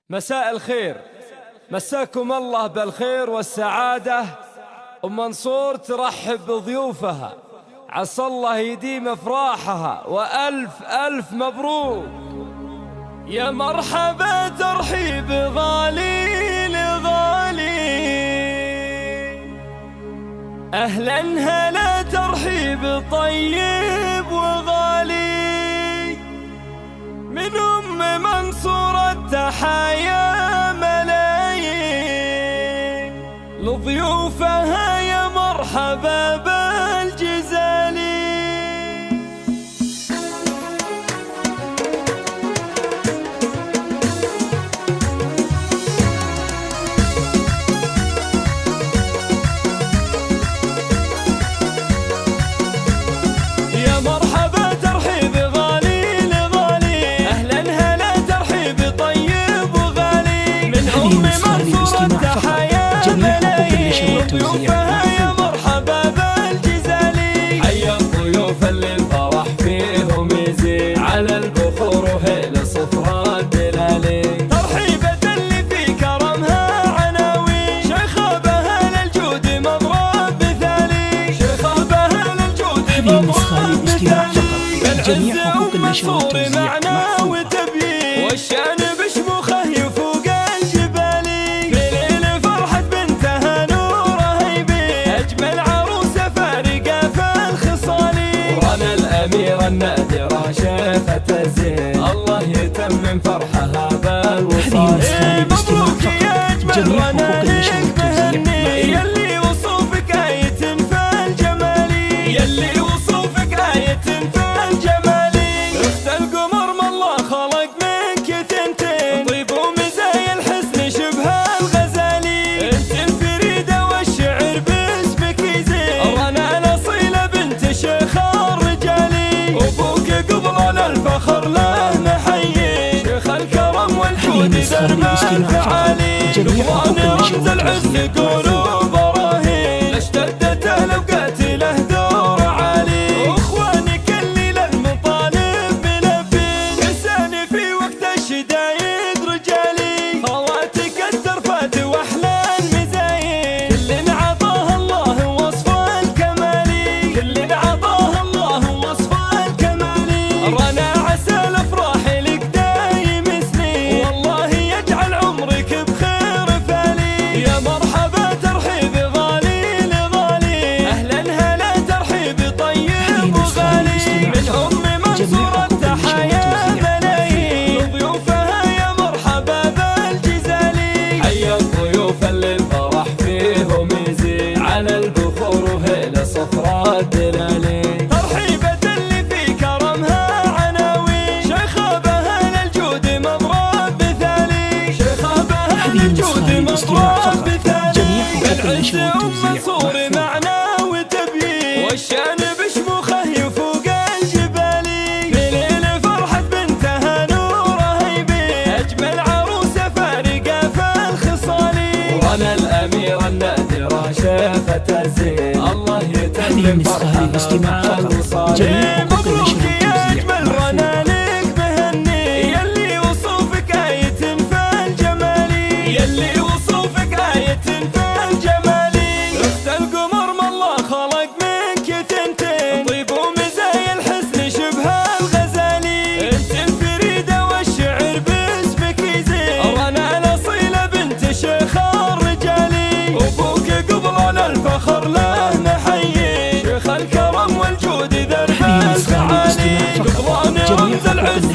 مساء الخير، مساكم الله بالخير والسعادة. أم منصور ترحب بضيوفها، عسى الله يديم أفراحها وألف ألف مبروك. يا مرحبا ترحيب غالي لغالي، أهلا هلا ترحيب طيب وغالي، من أم منصور التحايا ملايين، لضيوفها يا مرحبا بالجزالي. يا مرحبا ترحيب غالي لغالي، أهلا هلا ترحيب طيب وغالي، من أم منصور التحايا ملايين، ضيوفها يا مرحبا بالجزالي. حيا الضيوف اللي الفرح فيهم يزيد، على البخور وهيل صفرا الدلالي، ترحيبة اللي في كرمها عناوين، شيخابها للجود مضرب مثالي، شيخابها للجود مضرب مثالي. جميع حقوق النشر والتوزيع معنا وتبيين، والشان بشموخه يفوق الجبالي، في ليل فرحة بنتها نوره يبين، أجمل عروسة فارقة في الخصالي، ورانا الأميرة النادرة شيخة الزين، الله يتمم فرحها بالوصال. مبروك يا أجمل رنانك مهني، يلي وصوفك آية في الجمالي، يلي وصوفك آية في الجمالي. اخت القمر ما الله خلق منك تنتين، طيب ومزايا الحسن شبه الغزالي، انت الفريدة والشعر باسمك يزين، رنا الأصيلة بنت شيخ الرجالي، وابوك قبل الفخر له نحيي، شيخ الكرم والجود درب الفعالي، رضوان رمز العز قولوا براهين، اشتدت الاوقات له دور عالي، واخوانك اللي للمطالب ملبين، لساني في وقت الشدايد رجالي، خواتك الترفات واحلى المزايين، كل عطاه الله وصف الكمالي، كل عطاه الله وصف الكمالي، رنا عسى الافراح لك دايم سنين، والله يجعل عمرك بخير فالي. يا مرحبا ترحيب غالي لغالي، اهلا هلا ترحيب طيب وغالي، من ام منصور التحايا ملايين، ضيوفها يا مرحبا بالجزالي. حيا الضيوف اللي الفرح فيهم يزيد، على البخور وهيل صفرا الدلالي، ترحيبة اللي في كرمها عناوين، شيخابها للجود مضرب مثالي، شيخابها للجود مضرب مثالي. بالعز أم منصور معنا وتبيين، والشان بشموخه يفوق الجبالي، في ليل فرحة بنتها نوره يبين، أجمل عروسة فارقة في الخصالي، ورانا الأميرة النادرة شيخة الزين، الله يتمم فرحها بالوصال. مبروك يا أجمل رنانك مهني، يلي وصوفك آية في الجمالي، يلي وصوفك آية في الجمالي. اخت القمر ما الله خلق منك تنتين، طيب ومزايا الحسن شبه الغزالي، انت الفريدة والشعر باسمك يزين، رنا الأصيلة بنت شيخ الرجالي، وابوك قبل الفخر له نحيي، شيخ الكرم والجود درب الفعالي، رضوان رمز العز